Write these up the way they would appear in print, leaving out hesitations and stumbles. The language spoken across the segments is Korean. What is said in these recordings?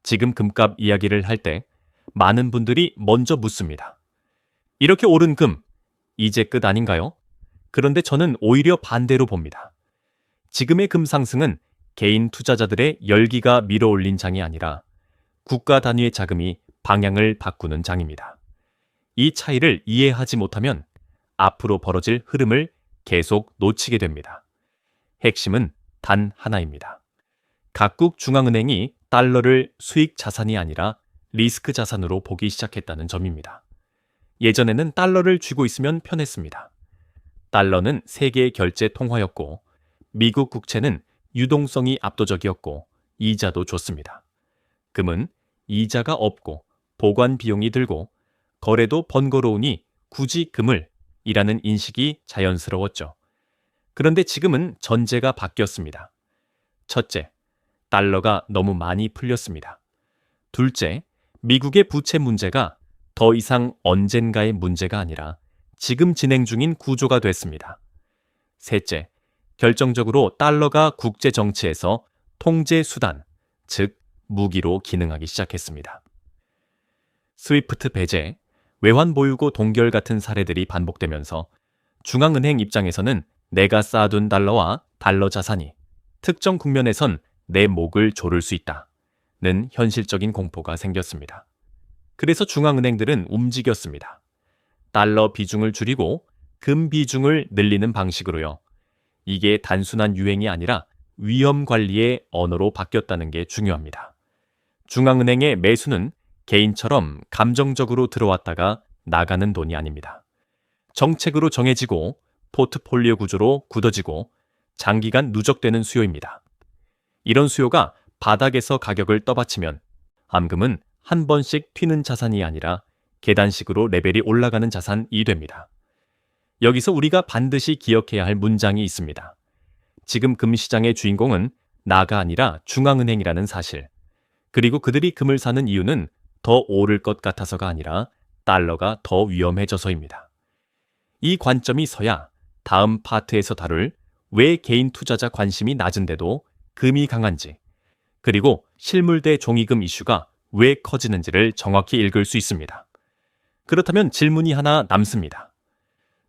지금 금값 이야기를 할 때 많은 분들이 먼저 묻습니다. 이렇게 오른 금, 이제 끝 아닌가요? 그런데 저는 오히려 반대로 봅니다. 지금의 금 상승은 개인 투자자들의 열기가 밀어올린 장이 아니라 국가 단위의 자금이 방향을 바꾸는 장입니다. 이 차이를 이해하지 못하면 앞으로 벌어질 흐름을 계속 놓치게 됩니다. 핵심은 단 하나입니다. 각국 중앙은행이 달러를 수익 자산이 아니라 리스크 자산으로 보기 시작했다는 점입니다. 예전에는 달러를 쥐고 있으면 편했습니다. 달러는 세계 결제 통화였고 미국 국채는 유동성이 압도적이었고 이자도 좋습니다. 금은 이자가 없고 보관 비용이 들고 거래도 번거로우니 굳이 금을 이라는 인식이 자연스러웠죠. 그런데 지금은 전제가 바뀌었습니다. 첫째, 달러가 너무 많이 풀렸습니다. 둘째, 미국의 부채 문제가 더 이상 언젠가의 문제가 아니라 지금 진행 중인 구조가 됐습니다. 셋째, 결정적으로 달러가 국제 정치에서 통제 수단, 즉 무기로 기능하기 시작했습니다. 스위프트 배제, 외환 보유고 동결 같은 사례들이 반복되면서 중앙은행 입장에서는 내가 쌓아둔 달러와 달러 자산이 특정 국면에선 내 목을 조를 수 있다는 현실적인 공포가 생겼습니다. 그래서 중앙은행들은 움직였습니다. 달러 비중을 줄이고 금 비중을 늘리는 방식으로요. 이게 단순한 유행이 아니라 위험 관리의 언어로 바뀌었다는 게 중요합니다. 중앙은행의 매수는 개인처럼 감정적으로 들어왔다가 나가는 돈이 아닙니다. 정책으로 정해지고 포트폴리오 구조로 굳어지고 장기간 누적되는 수요입니다. 이런 수요가 바닥에서 가격을 떠받치면 암금은 한 번씩 튀는 자산이 아니라 계단식으로 레벨이 올라가는 자산이 됩니다. 여기서 우리가 반드시 기억해야 할 문장이 있습니다. 지금 금 시장의 주인공은 나가 아니라 중앙은행이라는 사실. 그리고 그들이 금을 사는 이유는 더 오를 것 같아서가 아니라 달러가 더 위험해져서입니다. 이 관점이 서야 다음 파트에서 다룰 왜 개인 투자자 관심이 낮은데도 금이 강한지, 그리고 실물 대 종이금 이슈가 왜 커지는지를 정확히 읽을 수 있습니다. 그렇다면 질문이 하나 남습니다.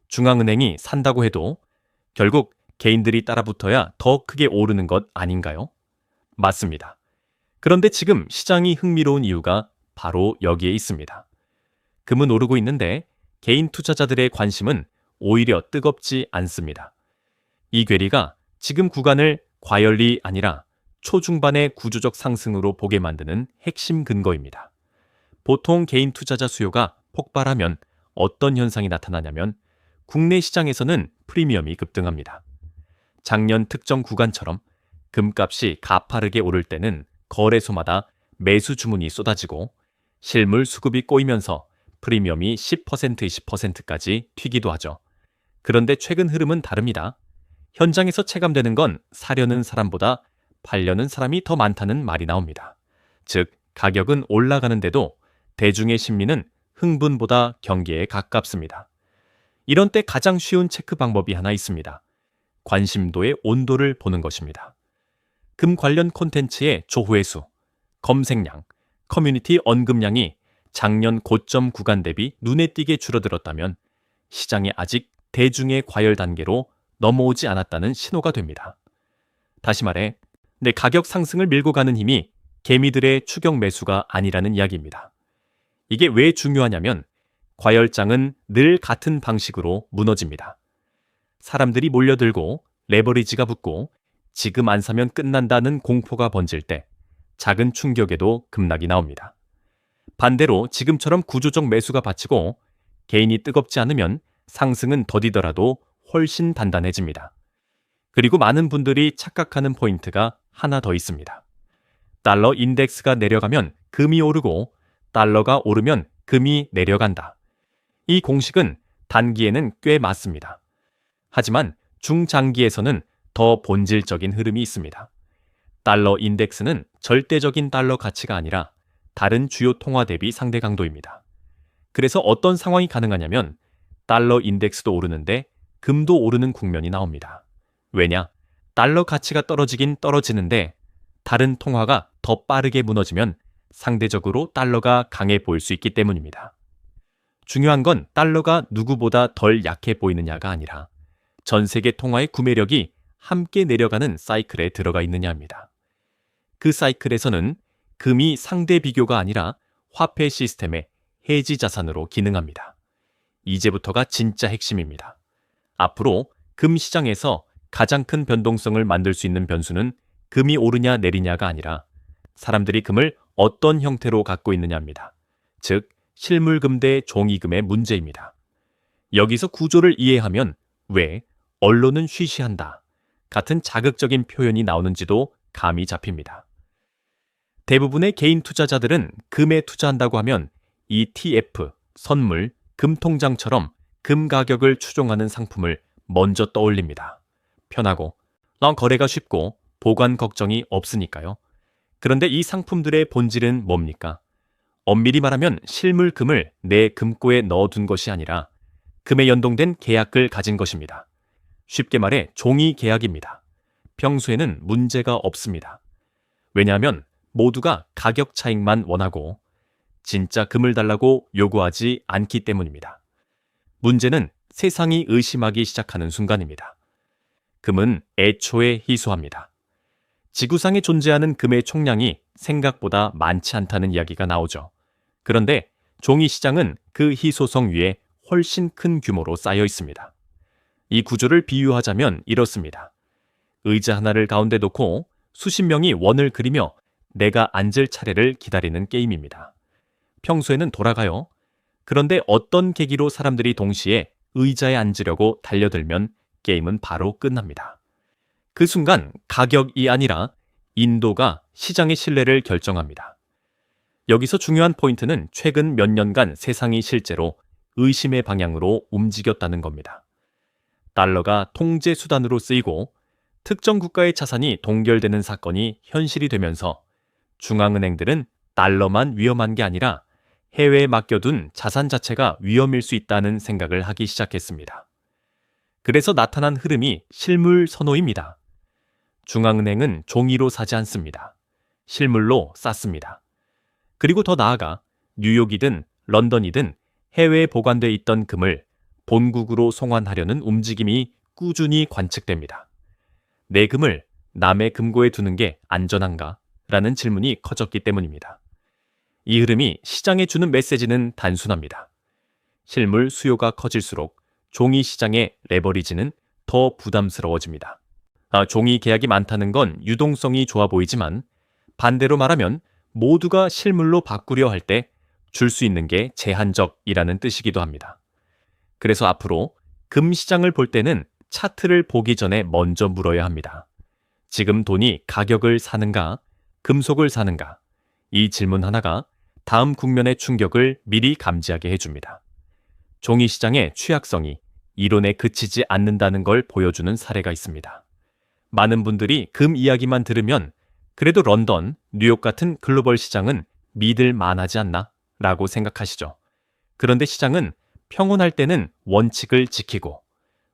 중앙은행이 산다고 해도 결국 개인들이 따라붙어야 더 크게 오르는 것 아닌가요? 맞습니다. 그런데 지금 시장이 흥미로운 이유가 바로 여기에 있습니다. 금은 오르고 있는데 개인 투자자들의 관심은 오히려 뜨겁지 않습니다. 이 괴리가 지금 구간을 과열이 아니라 초중반의 구조적 상승으로 보게 만드는 핵심 근거입니다. 보통 개인 투자자 수요가 폭발하면 어떤 현상이 나타나냐면 국내 시장에서는 프리미엄이 급등합니다. 작년 특정 구간처럼 금값이 가파르게 오를 때는 거래소마다 매수 주문이 쏟아지고 실물 수급이 꼬이면서 프리미엄이 10%, 20%까지 튀기도 하죠. 그런데 최근 흐름은 다릅니다. 현장에서 체감되는 건 사려는 사람보다 팔려는 사람이 더 많다는 말이 나옵니다. 즉, 가격은 올라가는데도 대중의 심리는 흥분보다 경계에 가깝습니다. 이런 때 가장 쉬운 체크 방법이 하나 있습니다. 관심도의 온도를 보는 것입니다. 금 관련 콘텐츠의 조회수, 검색량, 커뮤니티 언급량이 작년 고점 구간 대비 눈에 띄게 줄어들었다면 시장이 아직 대중의 과열 단계로 넘어오지 않았다는 신호가 됩니다. 다시 말해, 내 가격 상승을 밀고 가는 힘이 개미들의 추격 매수가 아니라는 이야기입니다. 이게 왜 중요하냐면 과열장은 늘 같은 방식으로 무너집니다. 사람들이 몰려들고 레버리지가 붙고 지금 안 사면 끝난다는 공포가 번질 때 작은 충격에도 급락이 나옵니다. 반대로 지금처럼 구조적 매수가 받치고 개인이 뜨겁지 않으면 상승은 더디더라도 훨씬 단단해집니다. 그리고 많은 분들이 착각하는 포인트가 하나 더 있습니다. 달러 인덱스가 내려가면 금이 오르고 달러가 오르면 금이 내려간다. 이 공식은 단기에는 꽤 맞습니다. 하지만 중장기에서는 더 본질적인 흐름이 있습니다. 달러 인덱스는 절대적인 달러 가치가 아니라 다른 주요 통화 대비 상대 강도입니다. 그래서 어떤 상황이 가능하냐면 달러 인덱스도 오르는데 금도 오르는 국면이 나옵니다. 왜냐? 달러 가치가 떨어지긴 떨어지는데 다른 통화가 더 빠르게 무너지면 상대적으로 달러가 강해 보일 수 있기 때문입니다. 중요한 건 달러가 누구보다 덜 약해 보이느냐가 아니라 전 세계 통화의 구매력이 함께 내려가는 사이클에 들어가 있느냐입니다. 그 사이클에서는 금이 상대 비교가 아니라 화폐 시스템의 해지 자산으로 기능합니다. 이제부터가 진짜 핵심입니다. 앞으로 금 시장에서 가장 큰 변동성을 만들 수 있는 변수는 금이 오르냐 내리냐가 아니라 사람들이 금을 어떤 형태로 갖고 있느냐입니다. 즉, 실물금 대 종이금의 문제입니다. 여기서 구조를 이해하면 왜 언론은 쉬쉬한다 같은 자극적인 표현이 나오는지도 감이 잡힙니다. 대부분의 개인 투자자들은 금에 투자한다고 하면 ETF, 선물, 금통장처럼 금 가격을 추종하는 상품을 먼저 떠올립니다. 편하고, 거래가 쉽고 보관 걱정이 없으니까요. 그런데 이 상품들의 본질은 뭡니까? 엄밀히 말하면 실물 금을 내 금고에 넣어둔 것이 아니라 금에 연동된 계약을 가진 것입니다. 쉽게 말해 종이 계약입니다. 평소에는 문제가 없습니다. 왜냐하면 모두가 가격 차익만 원하고 진짜 금을 달라고 요구하지 않기 때문입니다. 문제는 세상이 의심하기 시작하는 순간입니다. 금은 애초에 희소합니다. 지구상에 존재하는 금의 총량이 생각보다 많지 않다는 이야기가 나오죠. 그런데 종이 시장은 그 희소성 위에 훨씬 큰 규모로 쌓여 있습니다. 이 구조를 비유하자면 이렇습니다. 의자 하나를 가운데 놓고 수십 명이 원을 그리며 내가 앉을 차례를 기다리는 게임입니다. 평소에는 돌아가요. 그런데 어떤 계기로 사람들이 동시에 의자에 앉으려고 달려들면 게임은 바로 끝납니다. 그 순간 가격이 아니라 인도가 시장의 신뢰를 결정합니다. 여기서 중요한 포인트는 최근 몇 년간 세상이 실제로 의심의 방향으로 움직였다는 겁니다. 달러가 통제 수단으로 쓰이고 특정 국가의 자산이 동결되는 사건이 현실이 되면서 중앙은행들은 달러만 위험한 게 아니라 해외에 맡겨둔 자산 자체가 위험일 수 있다는 생각을 하기 시작했습니다. 그래서 나타난 흐름이 실물 선호입니다. 중앙은행은 종이로 사지 않습니다. 실물로 쌌습니다. 그리고 더 나아가 뉴욕이든 런던이든 해외에 보관돼 있던 금을 본국으로 송환하려는 움직임이 꾸준히 관측됩니다. 내 금을 남의 금고에 두는 게 안전한가? 라는 질문이 커졌기 때문입니다. 이 흐름이 시장에 주는 메시지는 단순합니다. 실물 수요가 커질수록 종이 시장의 레버리지는 더 부담스러워집니다. 종이 계약이 많다는 건 유동성이 좋아 보이지만 반대로 말하면 모두가 실물로 바꾸려 할 때 줄 수 있는 게 제한적이라는 뜻이기도 합니다. 그래서 앞으로 금 시장을 볼 때는 차트를 보기 전에 먼저 물어야 합니다. 지금 돈이 가격을 사는가, 금속을 사는가? 이 질문 하나가 다음 국면의 충격을 미리 감지하게 해줍니다. 종이 시장의 취약성이 이론에 그치지 않는다는 걸 보여주는 사례가 있습니다. 많은 분들이 금 이야기만 들으면 그래도 런던, 뉴욕 같은 글로벌 시장은 믿을 만하지 않나? 라고 생각하시죠. 그런데 시장은 평온할 때는 원칙을 지키고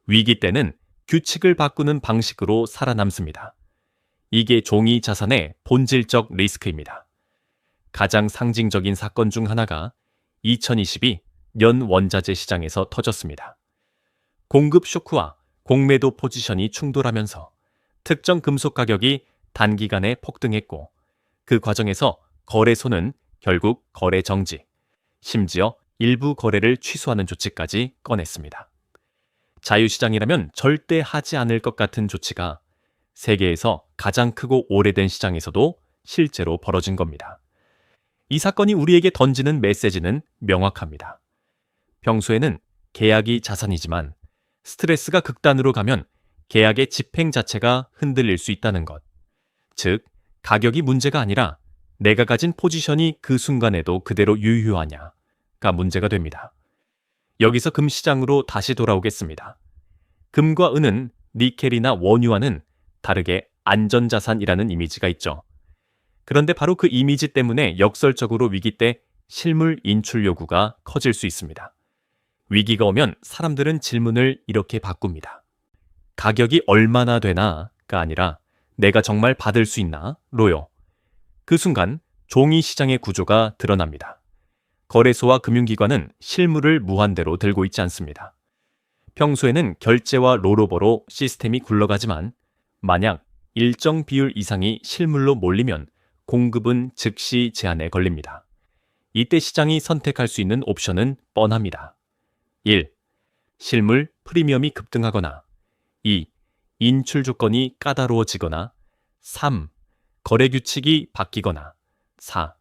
위기 때는 규칙을 바꾸는 방식으로 살아남습니다. 이게 종이 자산의 본질적 리스크입니다. 가장 상징적인 사건 중 하나가 2022 연 원자재 시장에서 터졌습니다. 공급 쇼크와 공매도 포지션이 충돌하면서 특정 금속 가격이 단기간에 폭등했고 그 과정에서 거래소는 결국 거래 정지, 심지어 일부 거래를 취소하는 조치까지 꺼냈습니다. 자유시장이라면 절대 하지 않을 것 같은 조치가 세계에서 가장 크고 오래된 시장에서도 실제로 벌어진 겁니다. 이 사건이 우리에게 던지는 메시지는 명확합니다. 평소에는 계약이 자산이지만 스트레스가 극단으로 가면 계약의 집행 자체가 흔들릴 수 있다는 것. 즉, 가격이 문제가 아니라 내가 가진 포지션이 그 순간에도 그대로 유효하냐가 문제가 됩니다. 여기서 금 시장으로 다시 돌아오겠습니다. 금과 은은 니켈이나 원유와는 다르게 안전자산이라는 이미지가 있죠. 그런데 바로 그 이미지 때문에 역설적으로 위기 때 실물 인출 요구가 커질 수 있습니다. 위기가 오면 사람들은 질문을 이렇게 바꿉니다. 가격이 얼마나 되나가 아니라 내가 정말 받을 수 있나? 로요. 그 순간 종이 시장의 구조가 드러납니다. 거래소와 금융기관은 실물을 무한대로 들고 있지 않습니다. 평소에는 결제와 롤오버로 시스템이 굴러가지만 만약 일정 비율 이상이 실물로 몰리면 공급은 즉시 제한에 걸립니다. 이때 시장이 선택할 수 있는 옵션은 뻔합니다. 1. 실물 프리미엄이 급등하거나 2. 인출 조건이 까다로워지거나 3. 거래 규칙이 바뀌거나 4.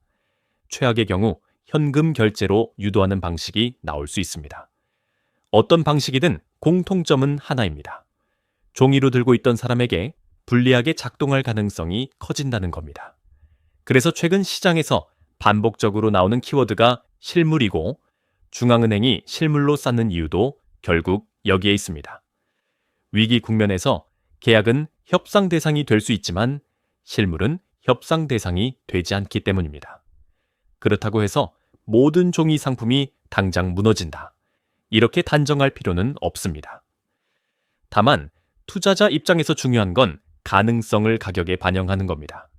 최악의 경우 현금 결제로 유도하는 방식이 나올 수 있습니다. 어떤 방식이든 공통점은 하나입니다. 종이로 들고 있던 사람에게 불리하게 작동할 가능성이 커진다는 겁니다. 그래서 최근 시장에서 반복적으로 나오는 키워드가 실물이고 중앙은행이 실물로 쌓는 이유도 결국 여기에 있습니다. 위기 국면에서 계약은 협상 대상이 될 수 있지만 실물은 협상 대상이 되지 않기 때문입니다. 그렇다고 해서 모든 종이 상품이 당장 무너진다. 이렇게 단정할 필요는 없습니다. 다만 투자자 입장에서 중요한 건 가능성을 가격에 반영하는 겁니다.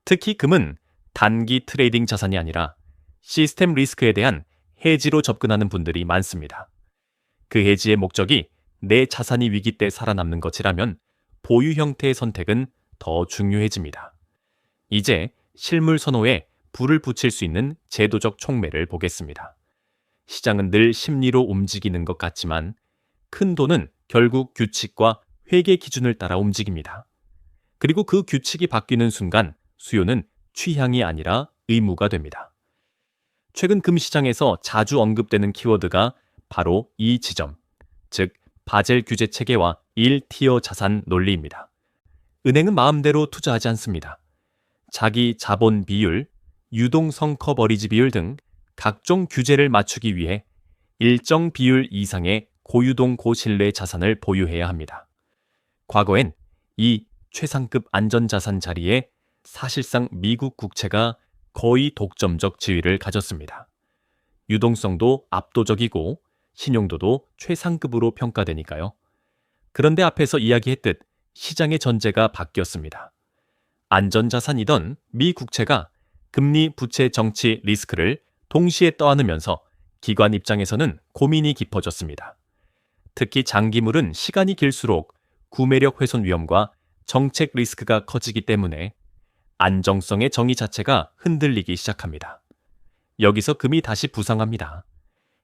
특히 금은 단기 트레이딩 자산이 아니라 시스템 리스크에 대한 해지로 접근하는 분들이 많습니다. 그 해지의 목적이 내 자산이 위기 때 살아남는 것이라면 보유 형태의 선택은 더 중요해집니다. 이제 실물 선호에 불을 붙일 수 있는 제도적 촉매를 보겠습니다. 시장은 늘 심리로 움직이는 것 같지만 큰 돈은 결국 규칙과 회계 기준을 따라 움직입니다. 그리고 그 규칙이 바뀌는 순간 수요는 취향이 아니라 의무가 됩니다. 최근 금시장에서 자주 언급되는 키워드가 바로 이 지점, 즉 바젤 규제 체계와 1티어 자산 논리입니다. 은행은 마음대로 투자하지 않습니다. 자기 자본 비율, 유동성 커버리지 비율 등 각종 규제를 맞추기 위해 일정 비율 이상의 고유동 고신뢰 자산을 보유해야 합니다. 과거엔 이 최상급 안전자산 자리에 사실상 미국 국채가 거의 독점적 지위를 가졌습니다. 유동성도 압도적이고 신용도도 최상급으로 평가되니까요. 그런데 앞에서 이야기했듯 시장의 전제가 바뀌었습니다. 안전자산이던 미 국채가 금리 부채 정치 리스크를 동시에 떠안으면서 기관 입장에서는 고민이 깊어졌습니다. 특히 장기물은 시간이 길수록 구매력 훼손 위험과 정책 리스크가 커지기 때문에 안정성의 정의 자체가 흔들리기 시작합니다. 여기서 금이 다시 부상합니다.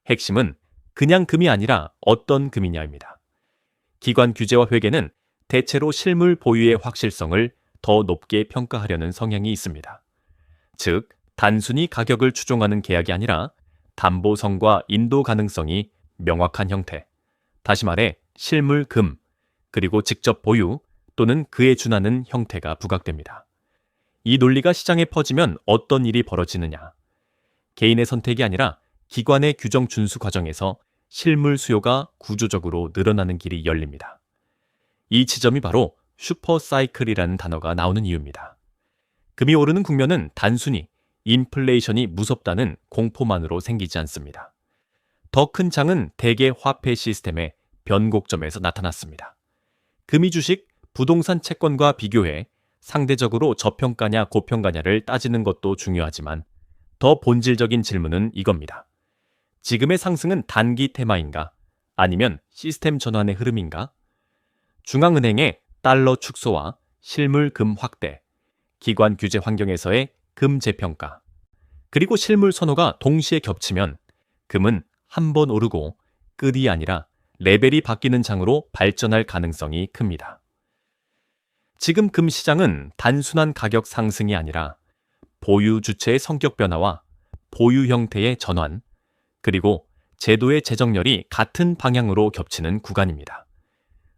핵심은 그냥 금이 아니라 어떤 금이냐입니다. 기관 규제와 회계는 대체로 실물 보유의 확실성을 더 높게 평가하려는 성향이 있습니다. 즉, 단순히 가격을 추종하는 계약이 아니라 담보성과 인도 가능성이 명확한 형태, 다시 말해 실물 금, 그리고 직접 보유 또는 그에 준하는 형태가 부각됩니다. 이 논리가 시장에 퍼지면 어떤 일이 벌어지느냐? 개인의 선택이 아니라 기관의 규정 준수 과정에서 실물 수요가 구조적으로 늘어나는 길이 열립니다. 이 지점이 바로 슈퍼사이클이라는 단어가 나오는 이유입니다. 금이 오르는 국면은 단순히 인플레이션이 무섭다는 공포만으로 생기지 않습니다. 더 큰 장은 대개 화폐 시스템의 변곡점에서 나타났습니다. 금이 주식, 부동산 채권과 비교해 상대적으로 저평가냐 고평가냐를 따지는 것도 중요하지만 더 본질적인 질문은 이겁니다. 지금의 상승은 단기 테마인가? 아니면 시스템 전환의 흐름인가? 중앙은행의 달러 축소와 실물 금 확대, 기관 규제 환경에서의 금 재평가, 그리고 실물 선호가 동시에 겹치면 금은 한 번 오르고 끝이 아니라 레벨이 바뀌는 장으로 발전할 가능성이 큽니다. 지금 금 시장은 단순한 가격 상승이 아니라 보유 주체의 성격 변화와 보유 형태의 전환, 그리고 제도의 재정렬이 같은 방향으로 겹치는 구간입니다.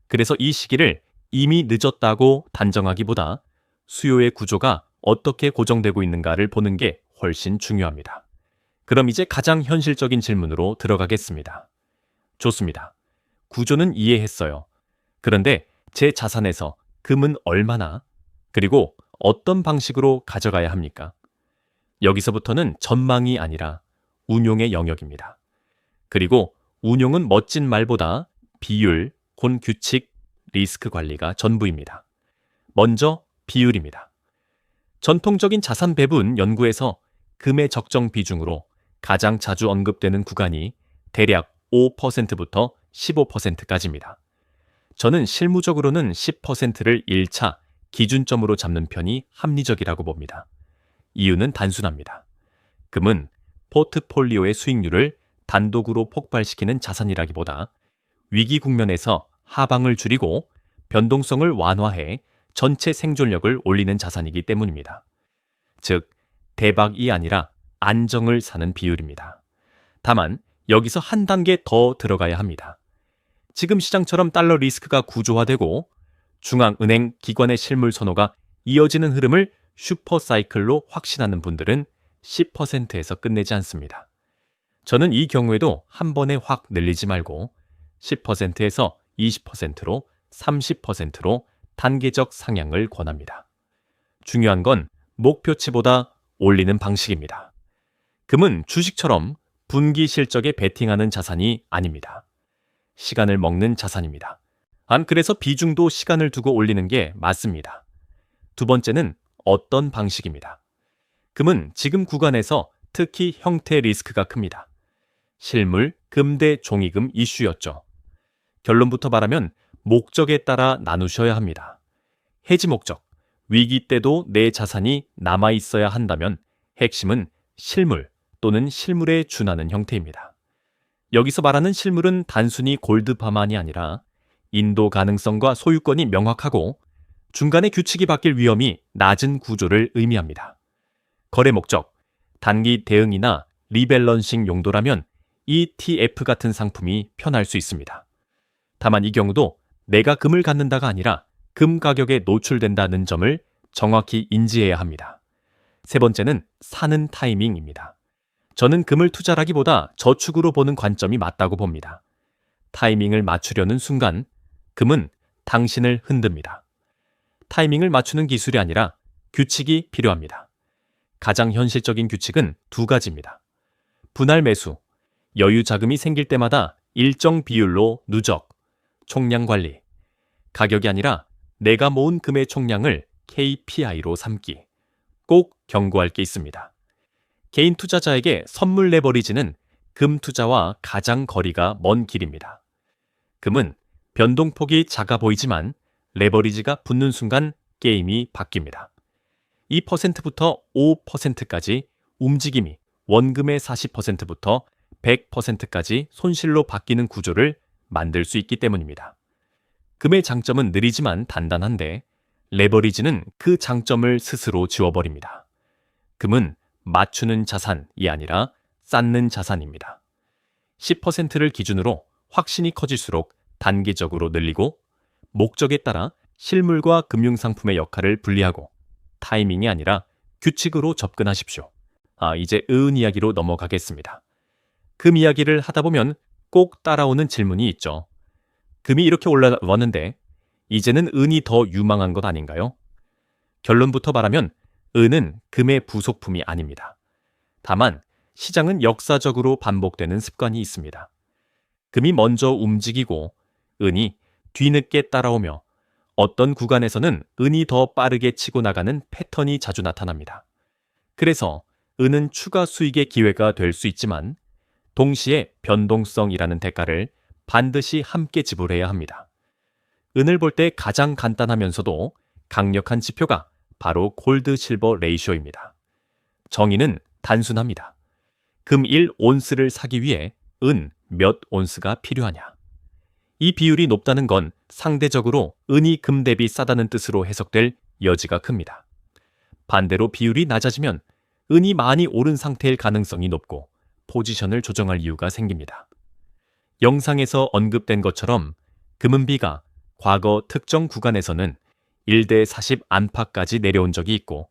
그래서 이 시기를 이미 늦었다고 단정하기보다 수요의 구조가 어떻게 고정되고 있는가를 보는 게 훨씬 중요합니다. 그럼 이제 가장 현실적인 질문으로 들어가겠습니다. 좋습니다. 구조는 이해했어요. 그런데 제 자산에서 금은 얼마나, 그리고 어떤 방식으로 가져가야 합니까? 여기서부터는 전망이 아니라 운용의 영역입니다. 그리고 운용은 멋진 말보다 비율, 곧 규칙, 리스크 관리가 전부입니다. 먼저 비율입니다. 전통적인 자산 배분 연구에서 금의 적정 비중으로 가장 자주 언급되는 구간이 대략 5%부터 15%까지입니다. 저는 실무적으로는 10%를 1차 기준점으로 잡는 편이 합리적이라고 봅니다. 이유는 단순합니다. 금은 포트폴리오의 수익률을 단독으로 폭발시키는 자산이라기보다 위기 국면에서 하방을 줄이고 변동성을 완화해 전체 생존력을 올리는 자산이기 때문입니다. 즉, 대박이 아니라 안정을 사는 비율입니다. 다만 여기서 한 단계 더 들어가야 합니다. 지금 시장처럼 달러 리스크가 구조화되고 중앙은행 기관의 실물 선호가 이어지는 흐름을 슈퍼사이클로 확신하는 분들은 10%에서 끝내지 않습니다. 저는 이 경우에도 한 번에 확 늘리지 말고 10%에서 20%로 30%로 단계적 상향을 권합니다. 중요한 건 목표치보다 올리는 방식입니다. 금은 주식처럼 분기 실적에 베팅하는 자산이 아닙니다. 시간을 먹는 자산입니다. 그래서 비중도 시간을 두고 올리는 게 맞습니다. 두 번째는 어떤 방식입니다. 금은 지금 구간에서 특히 형태 리스크가 큽니다. 실물, 금 대 종이금 이슈였죠. 결론부터 말하면 목적에 따라 나누셔야 합니다. 해지 목적, 위기 때도 내 자산이 남아 있어야 한다면 핵심은 실물 또는 실물에 준하는 형태입니다. 여기서 말하는 실물은 단순히 골드바만이 아니라 인도 가능성과 소유권이 명확하고 중간에 규칙이 바뀔 위험이 낮은 구조를 의미합니다. 거래 목적, 단기 대응이나 리밸런싱 용도라면 ETF 같은 상품이 편할 수 있습니다. 다만 이 경우도 내가 금을 갖는다가 아니라 금 가격에 노출된다는 점을 정확히 인지해야 합니다. 세 번째는 사는 타이밍입니다. 저는 금을 투자라기보다 저축으로 보는 관점이 맞다고 봅니다. 타이밍을 맞추려는 순간 금은 당신을 흔듭니다. 타이밍을 맞추는 기술이 아니라 규칙이 필요합니다. 가장 현실적인 규칙은 두 가지입니다. 분할 매수, 여유 자금이 생길 때마다 일정 비율로 누적, 총량 관리, 가격이 아니라 내가 모은 금의 총량을 KPI로 삼기. 꼭 경고할 게 있습니다. 개인 투자자에게 선물 레버리지는 금 투자와 가장 거리가 먼 길입니다. 금은 변동폭이 작아 보이지만 레버리지가 붙는 순간 게임이 바뀝니다. 2%부터 5%까지 움직임이 원금의 40%부터 100%까지 손실로 바뀌는 구조를 만들 수 있기 때문입니다. 금의 장점은 느리지만 단단한데 레버리지는 그 장점을 스스로 지워버립니다. 금은 맞추는 자산이 아니라 쌓는 자산입니다. 10%를 기준으로 확신이 커질수록 단계적으로 늘리고 목적에 따라 실물과 금융상품의 역할을 분리하고 타이밍이 아니라 규칙으로 접근하십시오. 이제 은 이야기로 넘어가겠습니다. 금 이야기를 하다 보면 꼭 따라오는 질문이 있죠. 금이 이렇게 올라왔는데 이제는 은이 더 유망한 것 아닌가요? 결론부터 말하면 은은 금의 부속품이 아닙니다. 다만 시장은 역사적으로 반복되는 습관이 있습니다. 금이 먼저 움직이고 은이 뒤늦게 따라오며 어떤 구간에서는 은이 더 빠르게 치고 나가는 패턴이 자주 나타납니다. 그래서 은은 추가 수익의 기회가 될 수 있지만 동시에 변동성이라는 대가를 반드시 함께 지불해야 합니다. 은을 볼 때 가장 간단하면서도 강력한 지표가 바로 골드 실버 레이쇼입니다. 정의는 단순합니다. 금 1온스를 사기 위해 은 몇 온스가 필요하냐. 이 비율이 높다는 건 상대적으로 은이 금 대비 싸다는 뜻으로 해석될 여지가 큽니다. 반대로 비율이 낮아지면 은이 많이 오른 상태일 가능성이 높고 포지션을 조정할 이유가 생깁니다. 영상에서 언급된 것처럼 금은비가 과거 특정 구간에서는 1대 40 안팎까지 내려온 적이 있고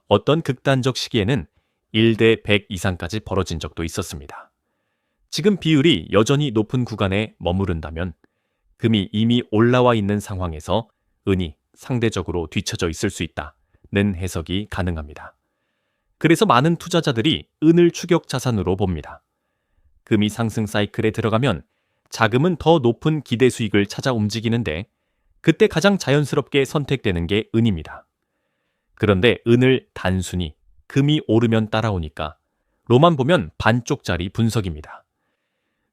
어떤 극단적 시기에는 1대 100 이상까지 벌어진 적도 있었습니다. 지금 비율이 여전히 높은 구간에 머무른다면 금이 이미 올라와 있는 상황에서 은이 상대적으로 뒤처져 있을 수 있다는 해석이 가능합니다. 그래서 많은 투자자들이 은을 추격 자산으로 봅니다. 금이 상승 사이클에 들어가면 자금은 더 높은 기대 수익을 찾아 움직이는데 그때 가장 자연스럽게 선택되는 게 은입니다. 그런데 은을 단순히 금이 오르면 따라오니까 로만 보면 반쪽짜리 분석입니다.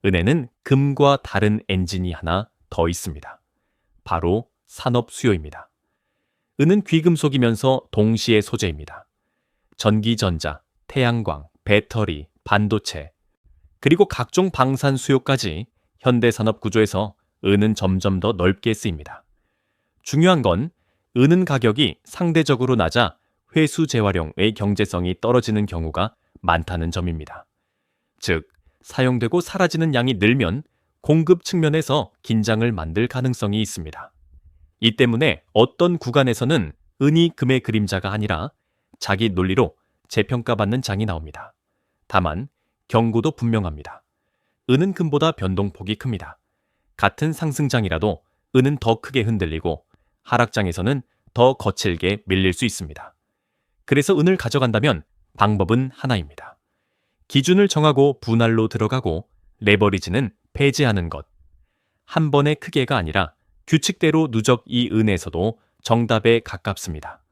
은에는 금과 다른 엔진이 하나 더 있습니다. 바로 산업 수요입니다. 은은 귀금속이면서 동시에 소재입니다. 전기전자, 태양광, 배터리, 반도체, 그리고 각종 방산 수요까지 현대 산업 구조에서 은은 점점 더 넓게 쓰입니다. 중요한 건 은은 가격이 상대적으로 낮아 회수 재활용의 경제성이 떨어지는 경우가 많다는 점입니다. 즉, 사용되고 사라지는 양이 늘면 공급 측면에서 긴장을 만들 가능성이 있습니다. 이 때문에 어떤 구간에서는 은이 금의 그림자가 아니라 자기 논리로 재평가받는 장이 나옵니다. 다만 경고도 분명합니다. 은은 금보다 변동폭이 큽니다. 같은 상승장이라도 은은 더 크게 흔들리고 하락장에서는 더 거칠게 밀릴 수 있습니다. 그래서 은을 가져간다면 방법은 하나입니다. 기준을 정하고 분할로 들어가고 레버리지는 배제하는 것. 한 번의 크게가 아니라 규칙대로 누적 이 은에서도 정답에 가깝습니다.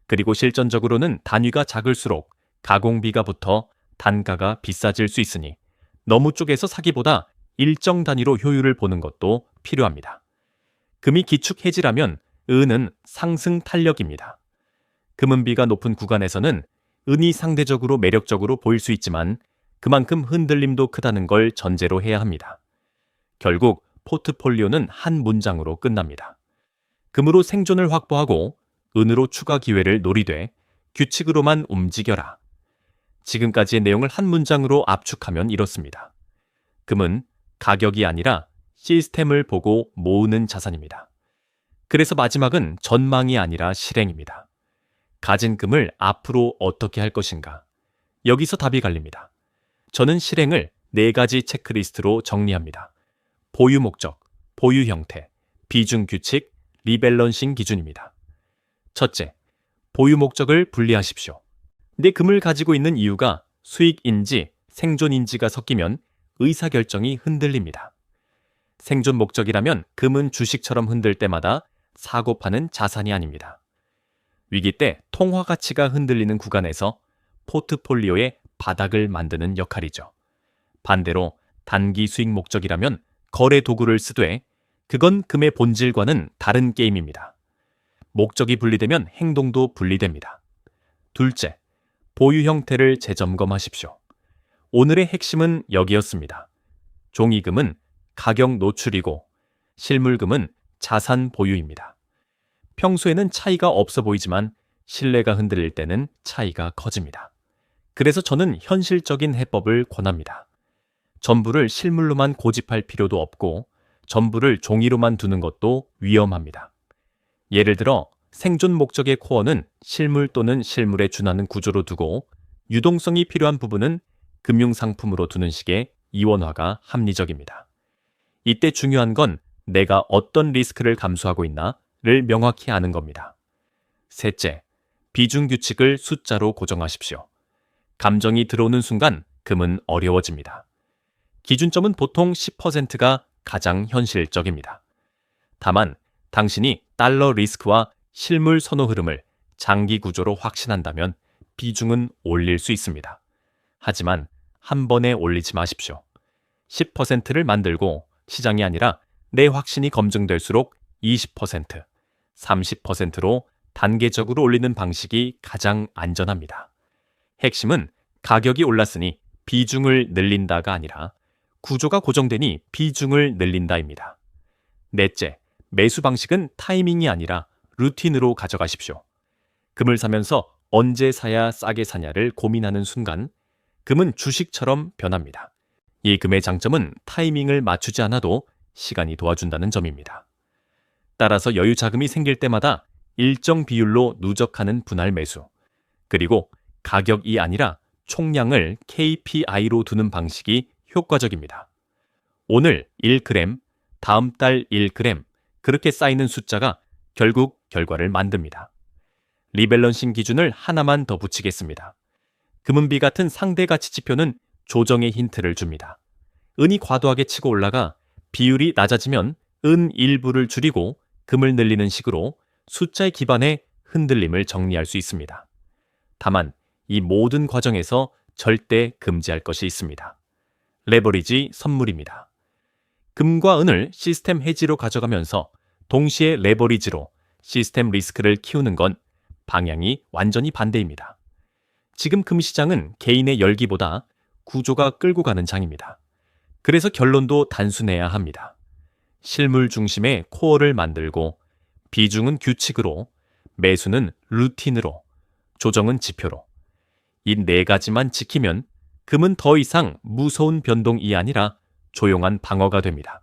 그리고 실전적으로는 단위가 작을수록 가공비가 붙어 단가가 비싸질 수 있으니 너무 쪼개서 사기보다 일정 단위로 효율을 보는 것도 필요합니다. 금이 기축 해지라면 은은 상승 탄력입니다. 금은비가 높은 구간에서는 은이 상대적으로 매력적으로 보일 수 있지만 그만큼 흔들림도 크다는 걸 전제로 해야 합니다. 결국 포트폴리오는 한 문장으로 끝납니다. 금으로 생존을 확보하고 은으로 추가 기회를 노리되 규칙으로만 움직여라. 지금까지의 내용을 한 문장으로 압축하면 이렇습니다. 금은 가격이 아니라 시스템을 보고 모으는 자산입니다. 그래서 마지막은 전망이 아니라 실행입니다. 가진 금을 앞으로 어떻게 할 것인가? 여기서 답이 갈립니다. 저는 실행을 4가지 체크리스트로 정리합니다. 보유 목적, 보유 형태, 비중 규칙, 리밸런싱 기준입니다. 첫째, 보유 목적을 분리하십시오. 내 금을 가지고 있는 이유가 수익인지 생존인지가 섞이면 의사결정이 흔들립니다. 생존 목적이라면 금은 주식처럼 흔들 때마다 사고 파는 자산이 아닙니다. 위기 때 통화 가치가 흔들리는 구간에서 포트폴리오의 바닥을 만드는 역할이죠. 반대로 단기 수익 목적이라면 거래 도구를 쓰되 그건 금의 본질과는 다른 게임입니다. 목적이 분리되면 행동도 분리됩니다. 둘째, 보유 형태를 재점검하십시오. 오늘의 핵심은 여기였습니다. 종이금은 가격 노출이고 실물금은 자산 보유입니다. 평소에는 차이가 없어 보이지만 신뢰가 흔들릴 때는 차이가 커집니다. 그래서 저는 현실적인 해법을 권합니다. 전부를 실물로만 고집할 필요도 없고 전부를 종이로만 두는 것도 위험합니다. 예를 들어 생존 목적의 코어는 실물 또는 실물에 준하는 구조로 두고 유동성이 필요한 부분은 금융상품으로 두는 식의 이원화가 합리적입니다. 이때 중요한 건 내가 어떤 리스크를 감수하고 있나를 명확히 아는 겁니다. 셋째, 비중 규칙을 숫자로 고정하십시오. 감정이 들어오는 순간 금은 어려워집니다. 기준점은 보통 10%가 가장 현실적입니다. 다만 당신이 달러 리스크와 실물 선호 흐름을 장기 구조로 확신한다면 비중은 올릴 수 있습니다. 하지만 한 번에 올리지 마십시오. 10%를 만들고 시장이 아니라 내 확신이 검증될수록 20%, 30%로 단계적으로 올리는 방식이 가장 안전합니다. 핵심은 가격이 올랐으니 비중을 늘린다가 아니라 구조가 고정되니 비중을 늘린다입니다. 넷째, 매수 방식은 타이밍이 아니라 루틴으로 가져가십시오. 금을 사면서 언제 사야 싸게 사냐를 고민하는 순간 금은 주식처럼 변합니다. 이 금의 장점은 타이밍을 맞추지 않아도 시간이 도와준다는 점입니다. 따라서 여유 자금이 생길 때마다 일정 비율로 누적하는 분할 매수, 그리고 가격이 아니라 총량을 KPI로 두는 방식이 효과적입니다. 오늘 1g, 다음 달 1g, 그렇게 쌓이는 숫자가 결국 결과를 만듭니다. 리밸런싱 기준을 하나만 더 붙이겠습니다. 금은비 같은 상대 가치 지표는 조정의 힌트를 줍니다. 은이 과도하게 치고 올라가 비율이 낮아지면 은 일부를 줄이고 금을 늘리는 식으로 숫자에 기반해 흔들림을 정리할 수 있습니다. 다만 이 모든 과정에서 절대 금지할 것이 있습니다. 레버리지 선물입니다. 금과 은을 시스템 해지로 가져가면서 동시에 레버리지로 시스템 리스크를 키우는 건 방향이 완전히 반대입니다. 지금 금시장은 개인의 열기보다 구조가 끌고 가는 장입니다. 그래서 결론도 단순해야 합니다. 실물 중심의 코어를 만들고 비중은 규칙으로, 매수는 루틴으로, 조정은 지표로. 이 네 가지만 지키면 금은 더 이상 무서운 변동이 아니라 조용한 방어가 됩니다.